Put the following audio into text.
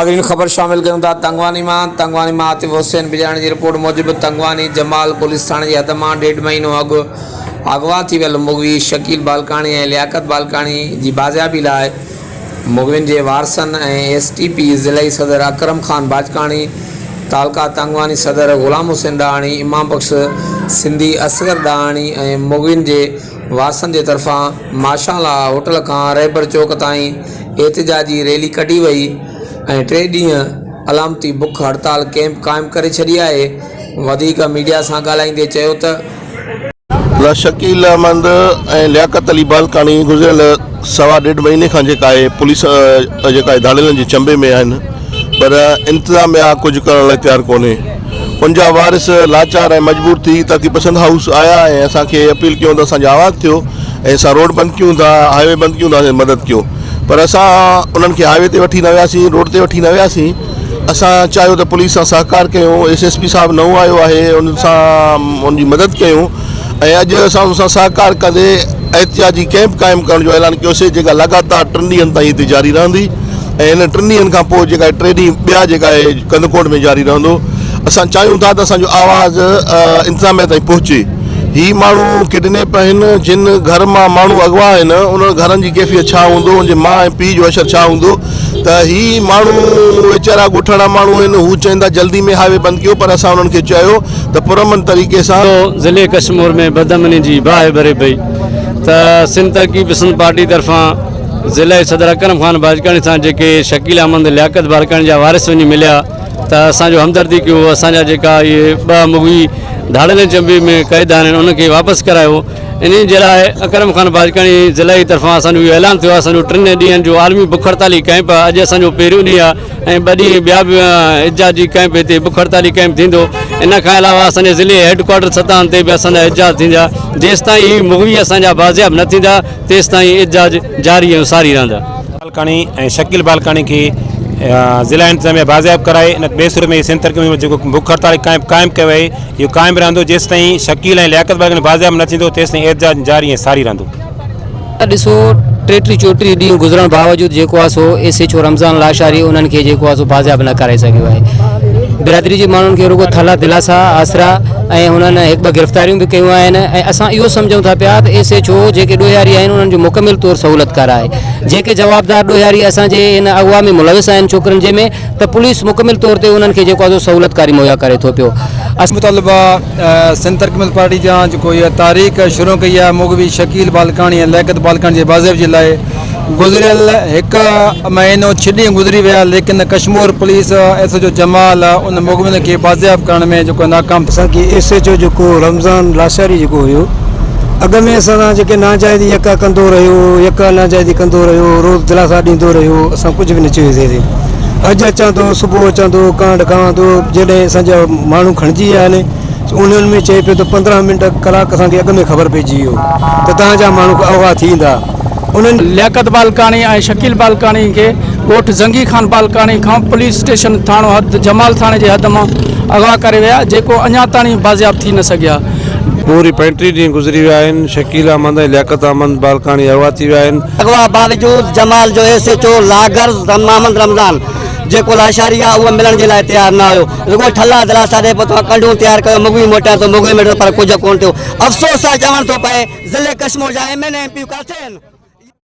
नाज़रीन खबर शामिल करूँ था तंगवानी में आतिफ हुसैन बिजाणी की रिपोर्ट मूजिब तंगवानी जमाल पुलिस थाने की हद में 1.5 महीनों अगु अगवा थी वियल मुगवी शकील बालकानी और लियाकत बालकानी की बाज़ियाबी लाइ मुगविन के वारसन STP ज़िले सदर अकरम खान बाजकानी तालका तंगवानी सदर गुलाम हुसैन डाणी इमाम बख्श सिंधी असगर डाणी और मुगविन के वारसन के तरफा माशाला होटल का रहबर चौक ताई एहतजाजी रैली कढी वही ऐं 3 ॾींहं अलामती बुख हड़ताल कैंप कायम करे छॾी आहे। वधीक मीडिया सां ॻाल्हाईंदे चयो त शकील अहमद ऐं लियाकत अली बालकानी गुज़िरियल 1.5 महीने खां जेका आहे पुलिस जेका धाड़ेलनि जे चंबे में आहिनि पर इंतज़ामिया कुझु करण लाइ तयारु कोन्हे। उनजा वारिस लाचार ऐं मजबूर थी ताकि पसंद हाउस आया ऐं असांखे अपील कयूं त असांजो आवाज़ थियो ऐं असां रोड बंदि कयूं था, हाईवे बंदि कयूं था, मदद कयो। पर असां उन्हनि खे हाईवे ते वठी न वियासीं, रोड ते वठी न वियासीं। असां चाहियो त पुलिस सां सहकार कयूं। SSP साहिबु नओं आयो आहे, उन सां उनजी मदद कयूं ऐं अॼु असां उन सां सहकार कंदे एहतियाजी कैंप क़ाइमु करण जो ऐलान कयोसीं जेका लगातार 3 ॾींहंनि ताईं हिते जारी रहंदी ऐं हिन 3 ॾींहंनि खां पोइ जेका 3 ॾींहं ॿिया जेका आहे कंदकोट में जारी रहंदो। असां चाहियूं था त असांजो आवाज़ इंतज़ामिया ताईं पहुचे। ही माण्हू किडनैप आहिनि, जिन घर मां माण्हू अगवा आहिनि उन घरनि जी कैफ़ियत छा हूंदो, उनजे माउ ऐं पीउ जो असर छा हूंदो। त ही माण्हू वेचारा ॻोठड़ा माण्हू आहिनि, हू चवनि था जल्दी में हाईवे बंदि कयो, पर असां उन्हनि खे चयो त पुरअमन तरीक़े सां ज़िले कश्मीर में बदअमनी जी बाहि भरे पई त सिंध तरक़ी पसंद पार्टी तरफ़ां ज़िले सदर अकरम खान बाजकानी सां जेके शकील अहमद लियाकत बालकानी जा वारिस वञी मिलिया त असांजो हमदर्दी कयो। असांजा जेका इहे 2 मुगवी धाड़ेले चंबे में क़ैद आहिनि उनखे वापसि करायो। इन जे लाइ अकरम खान बाजकानी ज़िले जी तरफ़ां असांजो इहो ऐलान थियो आहे। असांजो 3 ॾींहंनि जो आलमी बुख हड़ताली कैंप आहे। अॼु असांजो पहिरियों ॾींहुं आहे ऐं 2 ॾींहं ॿिया बि एहतिजाजी कैंप हिते बुख हड़ताली कैंप थींदो। इन खां अलावा असांजे ज़िले हेडक्वाटर सतहनि ते बि असांजा एहतिजाज थींदा। जेसिताईं ही मुगवी असांजा बाज़ियाब न थींदा तेसिताईं एहतिजाज जारी ऐं सारी रहंदा। बालकानी ऐं शकील बालकानी खे ज़िला इंतज़ामिया बाज़ियाब कराए इन ॿिए सूरत में सिंध तरक़ी में जेको बुख हड़ताल क़ाइमु कयो आहे इहो क़ाइमु रहंदो। जेसिताईं शकील ऐं लियाकत बालकानी बाज़ियाब न थींदो तेसिताईं एहतिजाज जारी ऐं सारी रहंदो। ॾिसो 33-34 ॾींहं गुज़रण बावजूद जेको आहे सो SHO रमज़ान लाशारी उन्हनि खे जेको आहे सो बाज़ियाब न करे सघियो आहे। बिरादरी जे माण्हुनि खे रुगो थला दिलासा आसरा ऐं हुननि 1-2 गिरफ़्तारियूं बि कयूं आहिनि ऐं असां इहो सम्झूं था पिया त SHO जेके ॾोहारी आहिनि उन्हनि जो मुकमिल तौरु सहूलियत कराए। जेके जवाबदार ॾोहारी असांजे हिन अगवा में मुलविस आहिनि छोकिरनि जंहिंमें त पुलिस मुकमिल तौर ते उन्हनि खे जेको आहे सो सहूलियतकारी मुहैया करे थो पियो। मुतलबा सिंध तरक़ी पार्टी जा जेको इहा तारीख़ शुरू कई आहे मुगवी शकील बालकानी ऐं लियाकत बालकानी जे बाज़ियाब जे लाइ गुज़िरियल 1 महीनो 6 ॾींहं गुज़री विया, लेकिन कश्मीर पुलिस SHO जमाल उन मुगविन खे बाज़ियाब करण में जेको नाकाम। असांखे SHO जेको रमज़ान लाशारी जेको हुयो अॻ में असां जेके नाजाइज़ी यका कंदो रहियो, यका नाजाइज़ी कंदो रहियो, रोज़ दिलासा ॾींदो रहियो, असां कुझु बि न चयोसीं। अॼु अचां थो, सुबुह अचां थो, कांड खावां थो, जॾहिं असांजा माण्हू खणिजी विया आहिनि उन्हनि में चए पियो त 15 मिंट कलाक असांखे अॻ में ख़बर पइजी वियो त तव्हांजा माण्हू अगवा थींदा। उन्हनि लियाकत बालकानी ऐं शकील बालकानी खे ॻोठ ज़ंगी खान बालकानी खां पुलिस स्टेशन थाणो हद जमाल थाणे जे हद मां अगवा करे विया जेको अञा ताईं बाज़ियाब थी न सघिया। पूरी 35 ॾींहं गुज़री विया आहिनि। शकील अहमद ऐं लियाकत अहमद बालकानी अगवा थी विया आहिनि। अगवा बावजूद जमाल जो SHO लागर मोहम्मद रमज़ान जेको लाशारी आहे उहो मिलण जे लाइ तयारु न हुयो। रुगो ठला दिलासा ॾे पोइ कंडूं तयारु कयो, मुगवी मोटिया थो, मुगवी में पर कुझु कोन थियो। अफ़सोस आहे चवणु थो पए ज़िले कश्मीर जा MN MP किथे आहिनि।